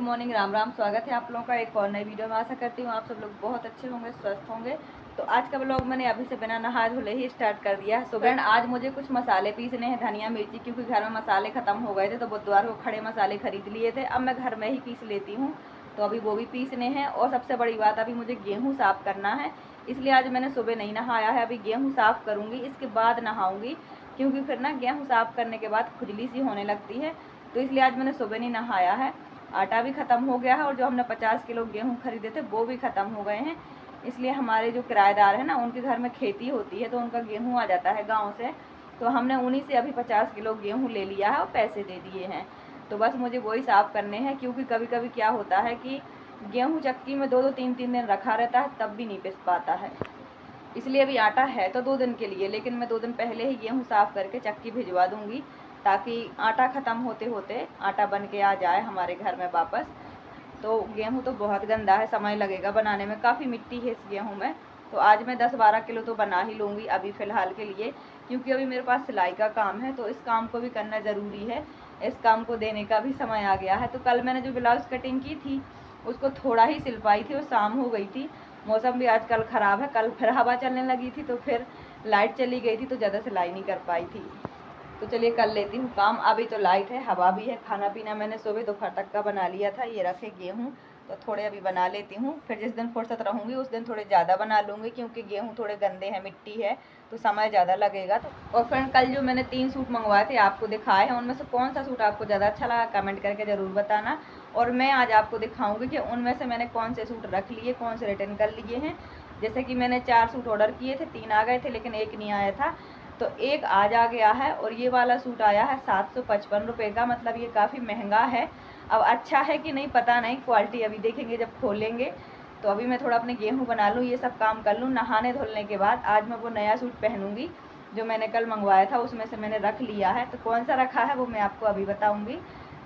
Morning, Ram Ram. स्वागत है आप लोगों का एक और नई वीडियो में। आशा करती हूँ आप सब लोग बहुत अच्छे होंगे, स्वस्थ होंगे। तो आज का व्लॉग मैंने अभी से बिना नहाए धुले ही स्टार्ट कर दिया है। सुबह आज मुझे कुछ मसाले पीसने हैं, धनिया मिर्ची, क्योंकि घर में मसाले ख़त्म हो गए थे तो बुधवार को खड़े मसाले खरीद लिए थे। अब मैं घर में ही पीस लेती हूँ, तो अभी वो भी पीसने हैं। और सबसे बड़ी बात, अभी मुझे गेहूँ साफ़ करना है, इसलिए आज मैंने सुबह नहीं नहाया है। अभी गेहूँ साफ़ करूँगी, इसके बाद नहाऊँगी, क्योंकि फिर ना गेहूँ साफ़ करने के बाद खुजली सी होने लगती है। तो इसलिए आज मैंने सुबह नहीं नहाया है। आटा भी ख़त्म हो गया है और जो हमने 50 किलो गेहूँ खरीदे थे वो भी ख़त्म हो गए हैं। इसलिए हमारे जो किराएदार हैं ना, उनके घर में खेती होती है तो उनका गेहूँ आ जाता है गांव से, तो हमने उन्हीं से अभी 50 किलो गेहूँ ले लिया है और पैसे दे दिए हैं। तो बस मुझे वही साफ़ करने हैं, क्योंकि कभी कभी क्या होता है कि गेहूँ चक्की में 2-2 3-3 दिन रखा रहता है, तब भी नहीं पिस पाता है। इसलिए अभी आटा है तो 2 दिन के लिए, लेकिन मैं 2 दिन पहले ही गेहूँ साफ़ करके चक्की भिजवा दूँगी, ताकि आटा ख़त्म होते होते आटा बन के आ जाए हमारे घर में वापस। तो गेहूँ तो बहुत गंदा है, समय लगेगा बनाने में, काफ़ी मिट्टी है इस गेहूँ में। तो आज मैं 10-12 किलो तो बना ही लूँगी अभी फ़िलहाल के लिए, क्योंकि अभी मेरे पास सिलाई का काम है, तो इस काम को भी करना ज़रूरी है। इस काम को देने का भी समय आ गया है। तो कल मैंने जो ब्लाउज़ कटिंग की थी उसको थोड़ा ही सिल पाई थी और शाम हो गई थी। मौसम भी आजकल ख़राब है, कल फिर हवा चलने लगी थी तो फिर लाइट चली गई थी, तो ज़्यादा सिलाई नहीं कर पाई थी। तो चलिए कर लेती हूँ काम। अभी तो लाइट है, हवा भी है। खाना पीना मैंने सुबह दोपहर तक का बना लिया था। ये रखे गेहूँ, तो थोड़े अभी बना लेती हूँ, फिर जिस दिन फुर्सत रहूँगी उस दिन थोड़े ज़्यादा बना लूँगी, क्योंकि गेहूँ थोड़े गंदे हैं, मिट्टी है, तो समय ज़्यादा लगेगा। तो और फ्रेंड, कल जो मैंने 3 सूट मंगवाए थे आपको दिखाए हैं, उनमें से कौन सा सूट आपको ज़्यादा अच्छा लगा कमेंट करके ज़रूर बताना। और मैं आज आपको दिखाऊँगी कि उनमें से मैंने कौन से सूट रख लिए, कौन से रिटर्न कर लिए हैं। जैसे कि मैंने 4 सूट ऑर्डर किए थे, 3 आ गए थे लेकिन 1 नहीं आया था, तो एक आज आ गया है। और ये वाला सूट आया है 755 रुपये का, मतलब ये काफ़ी महंगा है। अब अच्छा है कि नहीं पता नहीं, क्वालिटी अभी देखेंगे जब खोलेंगे। तो अभी मैं थोड़ा अपने गेहूँ बना लूँ, ये सब काम कर लूँ, नहाने धुलने के बाद आज मैं वो नया सूट पहनूँगी जो मैंने कल मंगवाया था, उसमें से मैंने रख लिया है। तो कौन सा रखा है वो मैं आपको अभी बताऊँगी।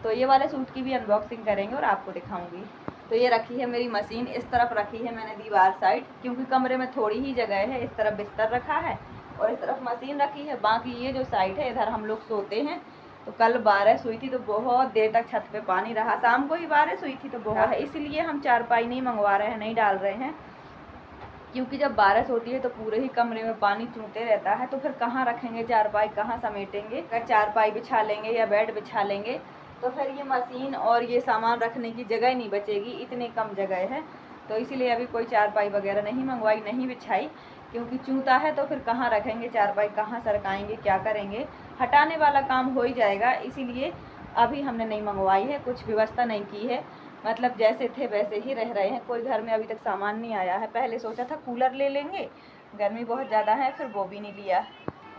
तो ये वाले सूट की भी अनबॉक्सिंग करेंगे और आपको दिखाऊँगी। तो ये रखी है मेरी मशीन, इस तरफ रखी है मैंने दीवार साइड, क्योंकि कमरे में थोड़ी ही जगह है। इस तरफ बिस्तर रखा है और इस तरफ मशीन रखी है। बाकी ये जो साइड है, इधर हम लोग सोते हैं। तो कल बारिश हुई थी तो बहुत देर तक छत पे पानी रहा, शाम को ही बारिश हुई थी तो बहुत है, इसलिए हम चारपाई नहीं मंगवा रहे हैं, नहीं डाल रहे हैं। क्योंकि जब बारिश होती है तो पूरे ही कमरे में पानी चूते रहता है, तो फिर कहाँ रखेंगे चारपाई, कहाँ समेटेंगे। अगर चारपाई बिछा लेंगे या बेड बिछा लेंगे तो फिर ये मशीन और ये सामान रखने की जगह नहीं बचेगी, इतनी कम जगह है। तो इसीलिए अभी कोई चारपाई वगैरह नहीं मंगवाई, नहीं बिछाई, क्योंकि चूता है तो फिर कहाँ रखेंगे चारपाई, कहाँ सरकाएंगे, क्या करेंगे। हटाने वाला काम हो ही जाएगा, इसीलिए अभी हमने नहीं मंगवाई है, कुछ व्यवस्था नहीं की है। मतलब जैसे थे वैसे ही रह रहे हैं, कोई घर में अभी तक सामान नहीं आया है। पहले सोचा था कूलर ले लेंगे, गर्मी बहुत ज़्यादा है, फिर वो भी नहीं लिया।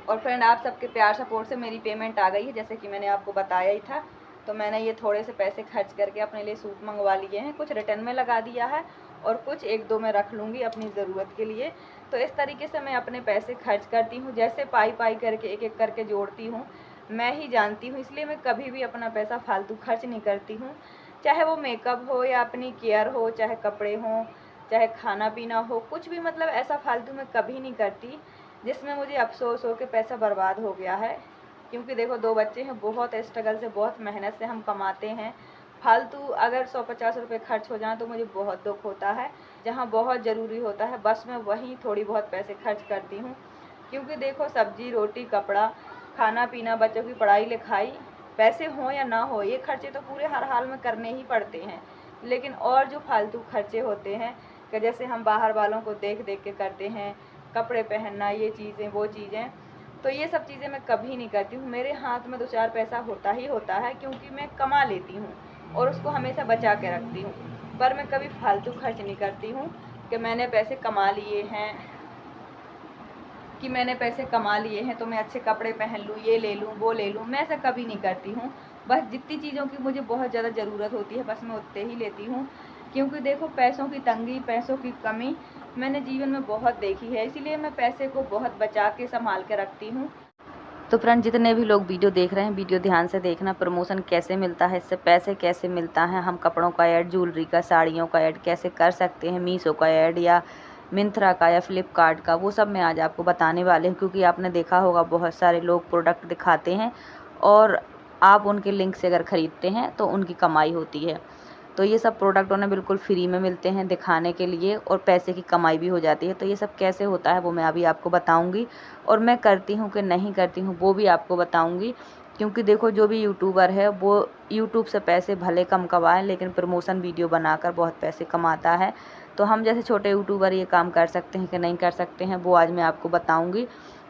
और फ्रेंड, आप सबके प्यार सपोर्ट से मेरी पेमेंट आ गई है, जैसे कि मैंने आपको बताया ही था। तो मैंने ये थोड़े से पैसे खर्च करके अपने लिए सूट मंगवा लिए हैं, कुछ रिटर्न में लगा दिया है और कुछ 1-2 में रख लूँगी अपनी ज़रूरत के लिए। तो इस तरीके से मैं अपने पैसे खर्च करती हूँ, जैसे पाई पाई करके एक एक करके जोड़ती हूँ, मैं ही जानती हूँ। इसलिए मैं कभी भी अपना पैसा फालतू खर्च नहीं करती हूँ, चाहे वो मेकअप हो या अपनी केयर हो, चाहे कपड़े हों, चाहे खाना पीना हो, कुछ भी। मतलब ऐसा फालतू मैं कभी नहीं करती जिसमें मुझे अफसोस हो कि पैसा बर्बाद हो गया है। क्योंकि देखो 2 बच्चे हैं, बहुत स्ट्रगल से, बहुत मेहनत से हम कमाते हैं। फालतू अगर 100-50 रुपये खर्च हो जाएँ तो मुझे बहुत दुख होता है। जहाँ बहुत ज़रूरी होता है बस मैं वहीं थोड़ी बहुत पैसे खर्च करती हूँ। क्योंकि देखो सब्जी रोटी कपड़ा खाना पीना बच्चों की पढ़ाई लिखाई, पैसे हों या ना हो, ये खर्चे तो पूरे हर हाल में करने ही पड़ते हैं। लेकिन और जो फालतू खर्चे होते हैं कि जैसे हम बाहर वालों को देख देख के करते हैं, कपड़े पहनना, ये चीज़ें वो चीज़ें, तो ये सब चीज़ें मैं कभी नहीं करती हूँ। मेरे हाथ में 2-4 पैसा होता ही होता है, क्योंकि मैं कमा लेती हूँ और उसको हमेशा बचा के रखती हूँ। पर मैं कभी फालतू खर्च नहीं करती हूँ कि मैंने पैसे कमा लिए हैं, तो मैं अच्छे कपड़े पहन लूँ, ये ले लूँ, वो ले लूँ। मैं ऐसा कभी नहीं करती हूँ। बस जितनी चीज़ों की मुझे बहुत ज़्यादा ज़रूरत होती है, बस मैं उतने ही लेती हूँ। क्योंकि देखो पैसों की तंगी, पैसों की कमी मैंने जीवन में बहुत देखी है, इसीलिए मैं पैसे को बहुत बचा के संभाल के रखती हूँ। तो फ्रेंड, जितने भी लोग वीडियो देख रहे हैं, वीडियो ध्यान से देखना। प्रमोशन कैसे मिलता है, इससे पैसे कैसे मिलता है, हम कपड़ों का ऐड, ज्वेलरी का, साड़ियों का ऐड कैसे कर सकते हैं, मीशो का ऐड या मिंत्रा का या फ्लिपकार्ट का, वो सब मैं आज आपको बताने वाले हूँ। क्योंकि आपने देखा होगा बहुत सारे लोग प्रोडक्ट दिखाते हैं और आप उनके लिंक से अगर ख़रीदते हैं तो उनकी कमाई होती है। तो ये सब प्रोडक्ट उन्हें बिल्कुल फ्री में मिलते हैं दिखाने के लिए, और पैसे की कमाई भी हो जाती है। तो ये सब कैसे होता है वो मैं अभी आपको बताऊंगी, और मैं करती हूँ कि नहीं करती हूँ वो भी आपको बताऊंगी। क्योंकि देखो, जो भी यूट्यूबर है वो यूट्यूब से पैसे भले कम कमाए, लेकिन प्रमोशन वीडियो बनाकर बहुत पैसे कमाता है। तो हम जैसे छोटे यूट्यूबर ये काम कर सकते हैं कि नहीं कर सकते हैं, वो आज मैं आपको बताऊंगी।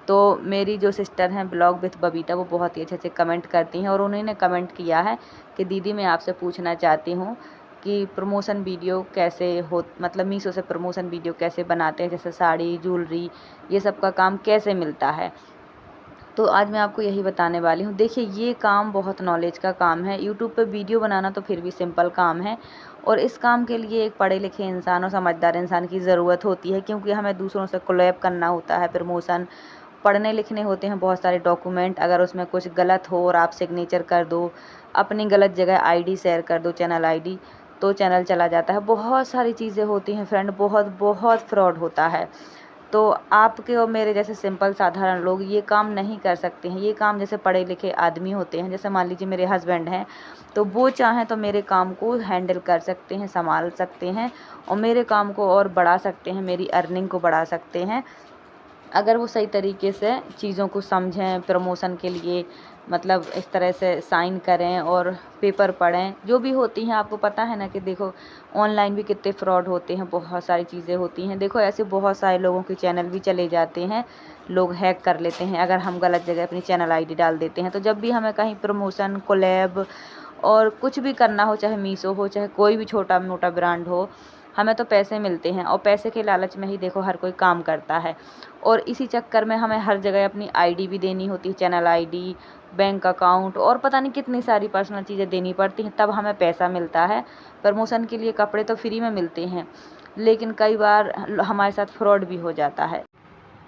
तो मेरी जो सिस्टर हैं ब्लॉग विथ बबीता, वो बहुत ही अच्छे से कमेंट करती हैं, और उन्होंने कमेंट किया है कि दीदी मैं आपसे पूछना चाहती हूँ कि प्रमोशन वीडियो कैसे हो, मतलब मीशो से प्रमोशन वीडियो कैसे बनाते हैं, जैसे साड़ी, ज्वेलरी, ये सब का काम कैसे मिलता है। तो आज मैं आपको यही बताने वाली हूँ। देखिए, ये काम बहुत नॉलेज का काम है। यूट्यूब पे वीडियो बनाना तो फिर भी सिंपल काम है, और इस काम के लिए एक पढ़े लिखे इंसान और समझदार इंसान की ज़रूरत होती है, क्योंकि हमें दूसरों से कोलैब करना होता है। प्रमोशन पढ़ने लिखने होते हैं बहुत सारे डॉक्यूमेंट, अगर उसमें कुछ गलत हो और आप सिग्नेचर कर दो, अपनी गलत जगह आईडी शेयर कर दो, चैनल आईडी, तो चैनल चला जाता है। बहुत सारी चीज़ें होती हैं फ्रेंड, बहुत बहुत फ्रॉड होता है। तो आपके और मेरे जैसे सिंपल साधारण लोग ये काम नहीं कर सकते हैं। ये काम जैसे पढ़े लिखे आदमी होते हैं, जैसे मान लीजिए मेरे हस्बैंड हैं, तो वो चाहें तो मेरे काम को हैंडल कर सकते हैं, संभाल सकते हैं, और मेरे काम को और बढ़ा सकते हैं, मेरी अर्निंग को बढ़ा सकते हैं, अगर वो सही तरीके से चीज़ों को समझें। प्रमोशन के लिए मतलब इस तरह से साइन करें और पेपर पढ़ें, जो भी होती हैं। आपको पता है ना कि देखो, ऑनलाइन भी कितने फ्रॉड होते हैं, बहुत सारी चीज़ें होती हैं। देखो, ऐसे बहुत सारे लोगों के चैनल भी चले जाते हैं, लोग हैक कर लेते हैं अगर हम गलत जगह अपनी चैनल आईडी डाल देते हैं। तो जब भी हमें कहीं प्रमोशन, कोलैब और कुछ भी करना हो, चाहे मीशो हो, चाहे कोई भी छोटा मोटा ब्रांड हो, हमें तो पैसे मिलते हैं, और पैसे के लालच में ही देखो हर कोई काम करता है। और इसी चक्कर में हमें हर जगह अपनी आईडी भी देनी होती है, चैनल आईडी, बैंक अकाउंट, और पता नहीं कितनी सारी पर्सनल चीज़ें देनी पड़ती हैं, तब हमें पैसा मिलता है। प्रमोशन के लिए कपड़े तो फ्री में मिलते हैं, लेकिन कई बार हमारे साथ फ्रॉड भी हो जाता है।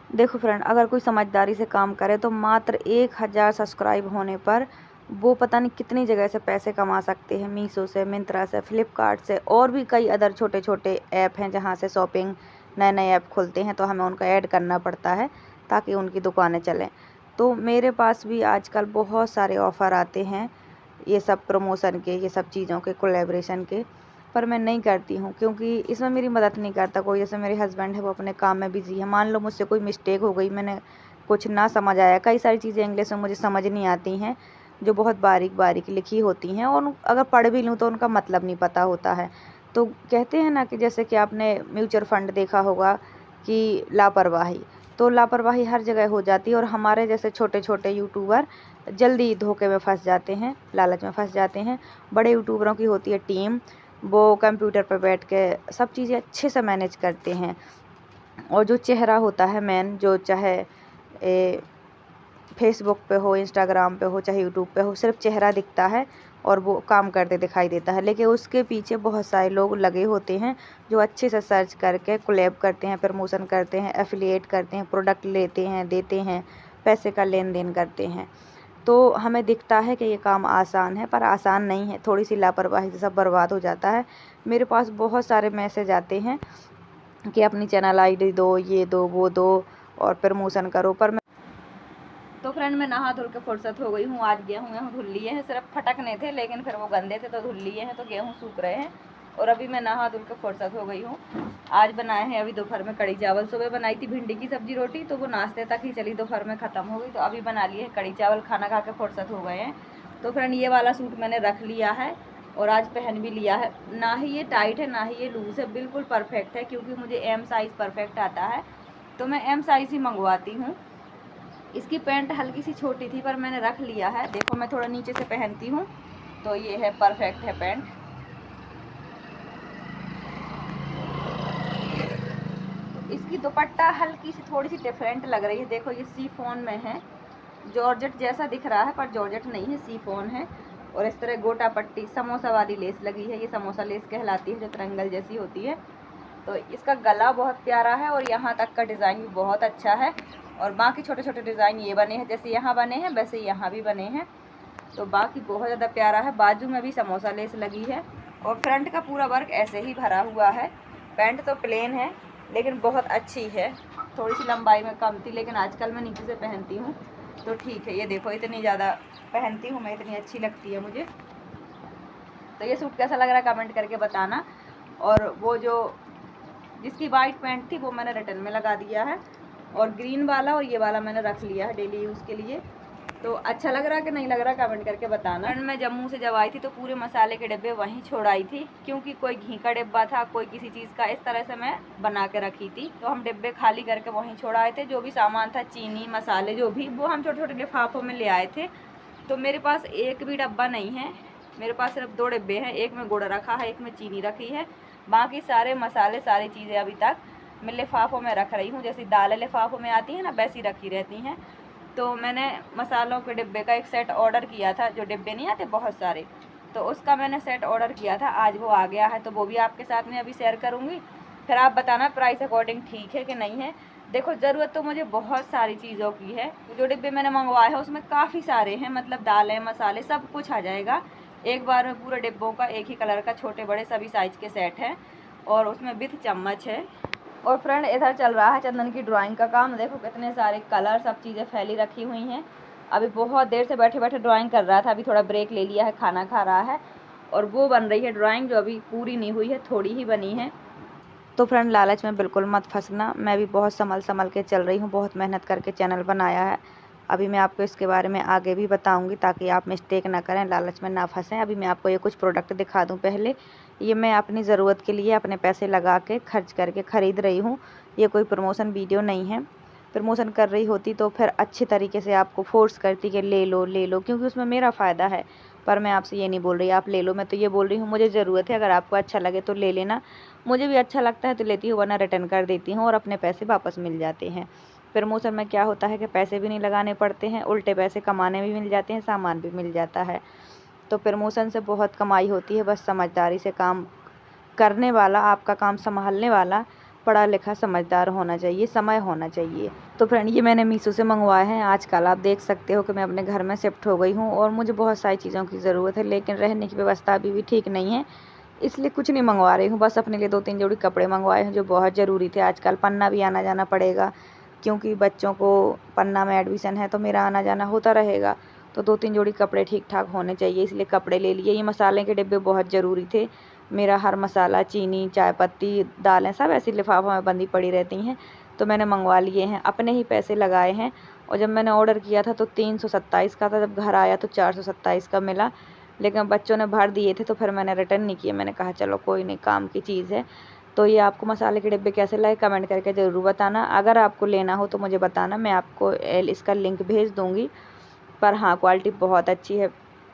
देखो फ्रेंड, अगर कोई समझदारी से काम करे तो मात्र 1000 सब्सक्राइब होने पर वो पता नहीं कितनी जगह से पैसे कमा सकते हैं। मीशो से, मिंत्रा से, फ्लिपकार्ट से, और भी कई अदर छोटे छोटे ऐप हैं जहाँ से शॉपिंग, नए नए ऐप खुलते हैं, तो हमें उनका ऐड करना पड़ता है ताकि उनकी दुकानें चलें। तो मेरे पास भी आजकल बहुत सारे ऑफ़र आते हैं ये सब प्रमोशन के, ये सब चीज़ों के, कोलैबोरेशन के, पर मैं नहीं करती हूँ क्योंकि इसमें मेरी मदद नहीं करता कोई। जैसे मेरे हस्बैंड है, वो अपने काम में बिज़ी है, मान लो मुझसे कोई मिस्टेक हो गई, मैंने कुछ ना समझ आया, कई सारी चीज़ें इंग्लिश में मुझे समझ नहीं आती हैं जो बहुत बारीक बारीक लिखी होती हैं, और अगर पढ़ भी लूँ तो उनका मतलब नहीं पता होता है। तो कहते हैं ना कि जैसे कि आपने म्यूचुअल फंड देखा होगा कि लापरवाही, तो लापरवाही हर जगह हो जाती है, और हमारे जैसे छोटे छोटे यूट्यूबर जल्दी धोखे में फंस जाते हैं, लालच में फंस जाते हैं। बड़े यूट्यूबरों की होती है टीम, वो कंप्यूटर पर बैठ के सब चीज़ें अच्छे से मैनेज करते हैं, और जो चेहरा होता है मेन, जो चाहे फेसबुक पे हो, इंस्टाग्राम पे हो, चाहे यूट्यूब पे हो, सिर्फ चेहरा दिखता है और वो काम करते दिखाई देता है, लेकिन उसके पीछे बहुत सारे लोग लगे होते हैं जो अच्छे से सर्च करके कोलैब करते हैं, प्रमोशन करते हैं, एफिलिएट करते हैं, प्रोडक्ट लेते हैं, देते हैं, पैसे का लेन देन करते हैं। तो हमें दिखता है कि ये काम आसान है, पर आसान नहीं है। थोड़ी सी लापरवाही से सब बर्बाद हो जाता है। मेरे पास बहुत सारे मैसेज आते हैं कि अपनी चैनल आईडी दो, ये दो, वो दो, और प्रमोशन करो, पर मैं तो फ्रेंड मैं नहा धुल के फुर्सत हो गई हूँ। आज गेहूँ धुल लिए हैं, सिर्फ फटकने थे, लेकिन फिर वो गंदे थे तो धुल लिए हैं, तो गेहूँ सूख रहे हैं, और अभी मैं नहा धुल के फुर्सत हो गई हूँ। आज बनाए हैं अभी दोपहर में कड़ी चावल। सुबह बनाई थी भिंडी की सब्जी रोटी, तो वो नाश्ते तक ही चली, दोपहर में ख़त्म हो गई, तो अभी बना लिए कड़ी चावल, खाना खा के फुर्सत हो गए हैं। तो फ्रेंड ये वाला सूट मैंने रख लिया है और आज पहन भी लिया है। ना ही ये टाइट है, ना ही ये लूज़ है, बिल्कुल परफेक्ट है, क्योंकि मुझे एम साइज़ परफेक्ट आता है, तो मैं एम साइज़ ही मंगवाती हूँ। इसकी पैंट हल्की सी छोटी थी, पर मैंने रख लिया है। देखो मैं थोड़ा नीचे से पहनती हूँ, तो ये है, परफेक्ट है पैंट। इसकी दुपट्टा हल्की सी थोड़ी सी डिफरेंट लग रही है। देखो ये सीफोन में है, जॉर्जेट जैसा दिख रहा है, पर जॉर्जेट नहीं है, सीफोन है, और इस तरह गोटा पट्टी समोसा वाली लेस लगी है। ये समोसा लेस कहलाती है, जो तिरंगल जैसी होती है। तो इसका गला बहुत प्यारा है, और यहाँ तक का डिज़ाइन भी बहुत अच्छा है, और बाकी छोटे छोटे डिज़ाइन ये बने हैं, जैसे यहाँ बने हैं वैसे यहाँ भी बने हैं, तो बाकी बहुत ज़्यादा प्यारा है। बाजू में भी समोसा लेस लगी है, और फ्रंट का पूरा वर्क ऐसे ही भरा हुआ है। पैंट तो प्लेन है, लेकिन बहुत अच्छी है। थोड़ी सी लंबाई में कम थी, लेकिन आजकल मैं नीचे से पहनती हूँ तो ठीक है। ये देखो, इतनी ज़्यादा पहनती हूँ मैं, इतनी अच्छी लगती है मुझे। तो ये सूट कैसा लग रहा है कमेंट करके बताना। और वो जो जिसकी वाइट पैंट थी वो मैंने रिटर्न में लगा दिया है, और ग्रीन वाला और ये वाला मैंने रख लिया है डेली यूज़ के लिए। तो अच्छा लग रहा है कि नहीं लग रहा कमेंट करके बताना। मैं जम्मू से जब आई थी तो पूरे मसाले के डिब्बे वहीं छोड़ आई थी, क्योंकि कोई घी का डिब्बा था, कोई किसी चीज़ का, इस तरह से मैं बना के रखी थी। तो हम डिब्बे खाली करके वहीं छोड़ आए थे। जो भी सामान था, चीनी मसाले जो भी, वो हम छोटे छोटे लिफाफों में ले आए थे। तो मेरे पास एक भी डब्बा नहीं है, मेरे पास सिर्फ 2 डिब्बे हैं। एक में गुड़ रखा है, एक में चीनी रखी है। बाकी सारे मसाले, सारी चीज़ें अभी तक मैं लिफाफों में रख रही हूँ। जैसी दालें लिफाफों में आती हैं ना, वैसी रखी रहती हैं। तो मैंने मसालों के डिब्बे का एक सेट ऑर्डर किया था, जो डिब्बे नहीं आते बहुत सारे, तो उसका मैंने सेट ऑर्डर किया था। आज वो आ गया है, तो वो भी आपके साथ में अभी शेयर करूँगी। फिर आप बताना प्राइस अकॉर्डिंग ठीक है कि नहीं है। देखो, ज़रूरत तो मुझे बहुत सारी चीज़ों की है। जो डिब्बे मैंने मंगवाए हैं उसमें काफ़ी सारे हैं, मतलब दालें मसाले सब कुछ आ जाएगा एक बार में। पूरे डिब्बों का एक ही कलर का छोटे बड़े सभी साइज़ के सेट हैं, और उसमें विथ चम्मच है। और फ्रेंड, इधर चल रहा है चंदन की ड्राइंग का काम। देखो कितने सारे कलर, सब चीज़ें फैली रखी हुई हैं। अभी बहुत देर से बैठे बैठे ड्राइंग कर रहा था, अभी थोड़ा ब्रेक ले लिया है, खाना खा रहा है। और वो बन रही है ड्राइंग, जो अभी पूरी नहीं हुई है, थोड़ी ही बनी है। तो फ्रेंड, लालच में बिल्कुल मत फंसना। मैं भी बहुत संभल के चल रही हूँ, बहुत मेहनत करके चैनल बनाया है। अभी मैं आपको इसके बारे में आगे भी बताऊंगी, ताकि आप मिस्टेक ना करें, लालच में ना फंसें। अभी मैं आपको ये कुछ प्रोडक्ट दिखा दूं। पहले ये मैं अपनी ज़रूरत के लिए अपने पैसे लगा के खर्च करके ख़रीद रही हूँ। ये कोई प्रमोशन वीडियो नहीं है। प्रमोशन कर रही होती तो फिर अच्छे तरीके से आपको फोर्स करती कि ले लो ले लो, क्योंकि उसमें मेरा फ़ायदा है। पर मैं आपसे ये नहीं बोल रही आप ले लो, मैं तो ये बोल रही हूँ मुझे ज़रूरत है। अगर आपको अच्छा लगे तो ले लेना। मुझे भी अच्छा लगता है तो लेती हूँ, वरना रिटर्न कर देती हूँ और अपने पैसे वापस मिल जाते हैं। प्रमोशन में क्या होता है कि पैसे भी नहीं लगाने पड़ते हैं, उल्टे पैसे कमाने भी मिल जाते हैं, सामान भी मिल जाता है। तो प्रमोशन से बहुत कमाई होती है। बस समझदारी से काम करने वाला, आपका काम संभालने वाला पढ़ा लिखा समझदार होना चाहिए, समय होना चाहिए। तो फ्रेंड, ये मैंने मीशो से मंगवाए हैं। आजकल आप देख सकते हो कि मैं अपने घर में शिफ्ट हो गई हूँ और मुझे बहुत सारी चीज़ों की ज़रूरत है, लेकिन रहने की व्यवस्था अभी भी ठीक नहीं है, इसलिए कुछ नहीं मंगवा रही हूँ। बस अपने लिए 2-3 जोड़ी कपड़े मंगवाए हैं, जो बहुत ज़रूरी थे। आजकल पन्ना भी आना जाना पड़ेगा, क्योंकि बच्चों को पन्ना में एडमिशन है, तो मेरा आना जाना होता रहेगा। तो 2-3 जोड़ी कपड़े ठीक ठाक होने चाहिए, इसलिए कपड़े ले लिए। ये मसाले के डिब्बे बहुत ज़रूरी थे। मेरा हर मसाला, चीनी, चाय पत्ती, दालें सब ऐसी लिफाफों में बंदी पड़ी रहती हैं, तो मैंने मंगवा लिए हैं। अपने ही पैसे लगाए हैं। और जब मैंने ऑर्डर किया था तो 327 का था, जब घर आया तो 427 का मिला। लेकिन बच्चों ने भर दिए थे, तो फिर मैंने रिटर्न नहीं किया। मैंने कहा चलो कोई नहीं, काम की चीज़ है। तो ये आपको मसाले के डिब्बे कैसे लगे कमेंट करके ज़रूर बताना। अगर आपको लेना हो तो मुझे बताना, मैं आपको इसका लिंक भेज दूँगी। पर हाँ, क्वालिटी बहुत अच्छी है,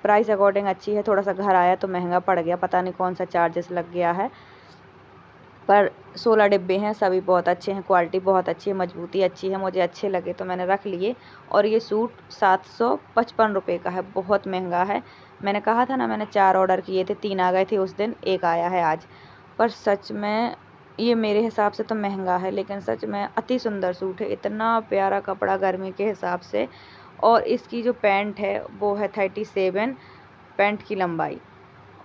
प्राइस अकॉर्डिंग अच्छी है। थोड़ा सा घर आया तो महंगा पड़ गया, पता नहीं कौन सा चार्जेस लग गया है। पर 16 डिब्बे हैं, सभी बहुत अच्छे हैं, क्वालिटी बहुत अच्छी है, मजबूती अच्छी है, मुझे अच्छे लगे तो मैंने रख लिए। और ये सूट 755 रुपये का है, बहुत महंगा है। मैंने कहा था ना, मैंने 4 ऑर्डर किए थे, 3 आ गए थे उस दिन, 1 आया है आज। पर सच में ये मेरे हिसाब से तो महंगा है, लेकिन सच में अति सुंदर सूट है, इतना प्यारा कपड़ा गर्मी के हिसाब से। और इसकी जो पैंट है वो है 37 पैंट की लंबाई,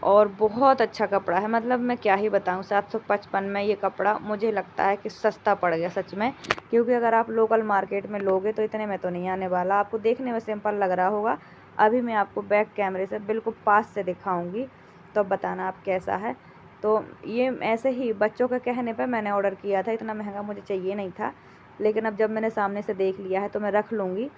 और बहुत अच्छा कपड़ा है। मतलब मैं क्या ही बताऊँ, 755 में ये कपड़ा मुझे लगता है कि सस्ता पड़ गया सच में। क्योंकि अगर आप लोकल मार्केट में लोगे तो इतने में तो नहीं आने वाला। आपको देखने में सिंपल लग रहा होगा, अभी मैं आपको बैक कैमरे से बिल्कुल पास से दिखाऊंगी, तो बताना आप कैसा है। तो ये ऐसे ही बच्चों के कहने पर मैंने ऑर्डर किया था, इतना महंगा मुझे चाहिए नहीं था। लेकिन अब जब मैंने सामने से देख लिया है तो मैं रख लूँगी,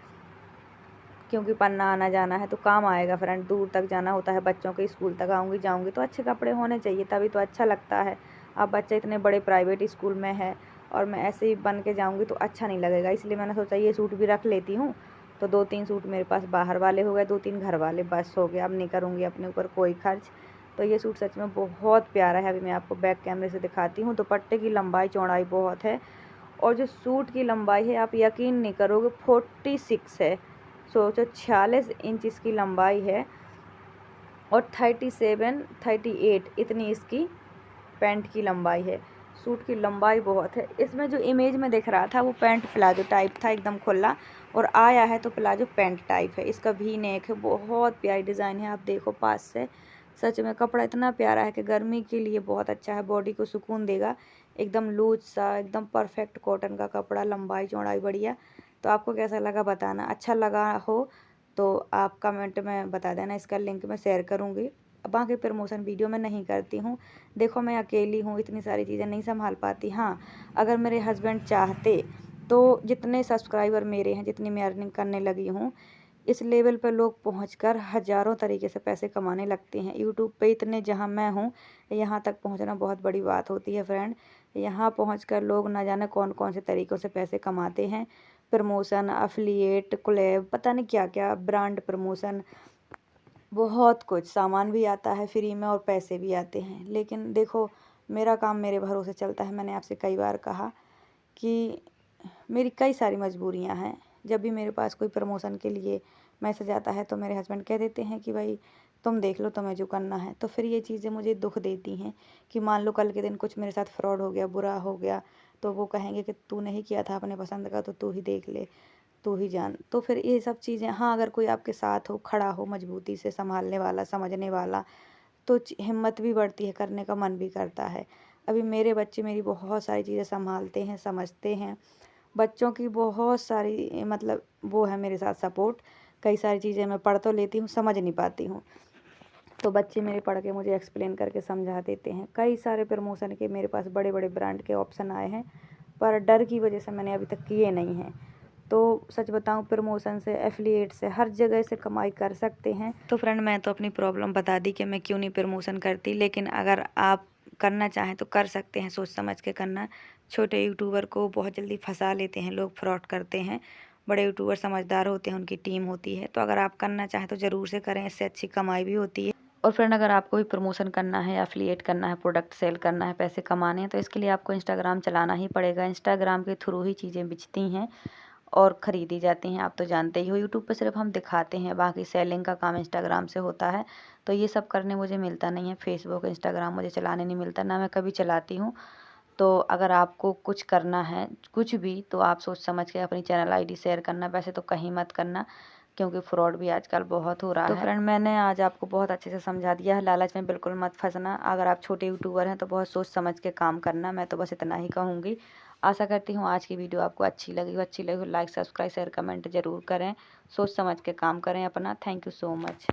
क्योंकि पन्ना आना जाना है तो काम आएगा। फ्रेंड, दूर तक जाना होता है, बच्चों के स्कूल तक आऊँगी जाऊँगी तो अच्छे कपड़े होने चाहिए, तभी तो अच्छा लगता है। अब बच्चे इतने बड़े प्राइवेट स्कूल में है और मैं ऐसे ही बन के जाऊँगी तो अच्छा नहीं लगेगा, इसलिए मैंने सोचा ये सूट भी रख लेती हूँ। तो 2-3 सूट मेरे पास बाहर वाले हो गए, 2-3 घर वाले, बस हो गया। अब नहीं करूँगी अपने ऊपर कोई खर्च। तो ये सूट सच में बहुत प्यारा है। अभी मैं आपको बैक कैमरे से दिखाती हूँ। दुपट्टे की लंबाई चौड़ाई बहुत है, और जो सूट की लंबाई है आप यकीन नहीं करोगे 46 है। सोचो, 46 इंच इसकी लंबाई है, और 38 इतनी इसकी पैंट की लंबाई है। सूट की लंबाई बहुत है। इसमें जो इमेज में दिख रहा था वो पैंट प्लाजो टाइप था, एकदम खुला, और आया है तो प्लाजो पैंट टाइप है। इसका भी नेक है, बहुत प्यारी डिज़ाइन है, आप देखो पास से। सच में कपड़ा इतना प्यारा है कि गर्मी के लिए बहुत अच्छा है, बॉडी को सुकून देगा। एकदम लूज सा, एकदम परफेक्ट कॉटन का कपड़ा, लंबाई चौड़ाई बढ़िया। तो आपको कैसा लगा बताना, अच्छा लगा हो तो आप कमेंट में बता देना, इसका लिंक मैं शेयर करूँगी। बाकी प्रमोशन वीडियो मैं नहीं करती हूँ। देखो मैं अकेली हूँ, इतनी सारी चीज़ें नहीं संभाल पाती। हाँ, अगर मेरे हस्बैंड चाहते तो जितने सब्सक्राइबर मेरे हैं, जितनी मैं अर्निंग करने लगी हूँ, इस लेवल पर लोग पहुंचकर हज़ारों तरीके से पैसे कमाने लगते हैं। यूट्यूब पे इतने जहां मैं हूं, यहां तक पहुंचना बहुत बड़ी बात होती है फ्रेंड। यहां पहुंचकर लोग ना जाने कौन कौन से तरीक़ों से पैसे कमाते हैं। प्रमोशन, अफिलिएट, कोलैब, पता नहीं क्या क्या, ब्रांड प्रमोशन, बहुत कुछ सामान भी आता है फ्री में और पैसे भी आते हैं। लेकिन देखो मेरा काम मेरे भरोसे चलता है। मैंने आपसे कई बार कहा कि मेरी कई सारी मजबूरियां हैं। जब भी मेरे पास कोई प्रमोशन के लिए मैसेज आता है तो मेरे हस्बैंड कह देते हैं कि भाई तुम देख लो, तुम्हें जो करना है। तो फिर ये चीज़ें मुझे दुख देती हैं कि मान लो कल के दिन कुछ मेरे साथ फ्रॉड हो गया, बुरा हो गया, तो वो कहेंगे कि तू नहीं किया था अपने पसंद का, तो तू ही देख ले, तू ही जान। तो फिर ये सब चीज़ें, हाँ अगर कोई आपके साथ हो, खड़ा हो, मजबूती से संभालने वाला, समझने वाला, तो हिम्मत भी बढ़ती है, करने का मन भी करता है। अभी मेरे बच्चे मेरी बहुत सारी चीज़ें संभालते हैं, समझते हैं। बच्चों की बहुत सारी मतलब वो है मेरे साथ सपोर्ट। कई सारी चीज़ें मैं पढ़ तो लेती हूँ, समझ नहीं पाती हूँ, तो बच्चे मेरे पढ़ के मुझे एक्सप्लेन करके समझा देते हैं। कई सारे प्रमोशन के मेरे पास बड़े बड़े ब्रांड के ऑप्शन आए हैं, पर डर की वजह से मैंने अभी तक किए नहीं हैं। तो सच बताऊं, प्रमोशन से, एफिलिएट से, हर जगह से कमाई कर सकते हैं। तो फ्रेंड मैं तो अपनी प्रॉब्लम बता दी कि मैं क्यों नहीं प्रमोशन करती, लेकिन अगर आप करना चाहें तो कर सकते हैं, सोच समझ के करना। छोटे यूट्यूबर को बहुत जल्दी फंसा लेते हैं लोग, फ्रॉड करते हैं। बड़े यूट्यूबर समझदार होते हैं, उनकी टीम होती है। तो अगर आप करना चाहें तो ज़रूर से करें, इससे अच्छी कमाई भी होती है। और फ्रेंड अगर आपको भी प्रमोशन करना है, एफिलिएट करना है, प्रोडक्ट सेल करना है, पैसे कमाने हैं, तो इसके लिए आपको इंस्टाग्राम चलाना ही पड़ेगा। इंस्टाग्राम के थ्रू ही चीज़ें बिकती हैं और ख़रीदी जाती हैं। आप तो जानते ही हो, यूट्यूब पे सिर्फ हम दिखाते हैं, बाकी सेलिंग का काम इंस्टाग्राम से होता है। तो ये सब करने मुझे मिलता नहीं है। फेसबुक, इंस्टाग्राम मुझे चलाने नहीं मिलता, ना मैं कभी चलाती हूँ। तो अगर आपको कुछ करना है, कुछ भी, तो आप सोच समझ के अपनी चैनल आईडी शेयर करना। वैसे तो कहीं मत करना, क्योंकि फ्रॉड भी आजकल बहुत हो रहा है। तो फ्रेंड मैंने आज आपको बहुत अच्छे से समझा दिया है, लालच में बिल्कुल मत फंसना। अगर आप छोटे यूट्यूबर हैं तो बहुत सोच समझ के काम करना। मैं तो बस इतना ही कहूँगी। आशा करती हूँ आज की वीडियो आपको अच्छी लगी हो। लाइक, सब्सक्राइब, शेयर, कमेंट ज़रूर करें। सोच समझ के काम करें अपना। Thank you so much.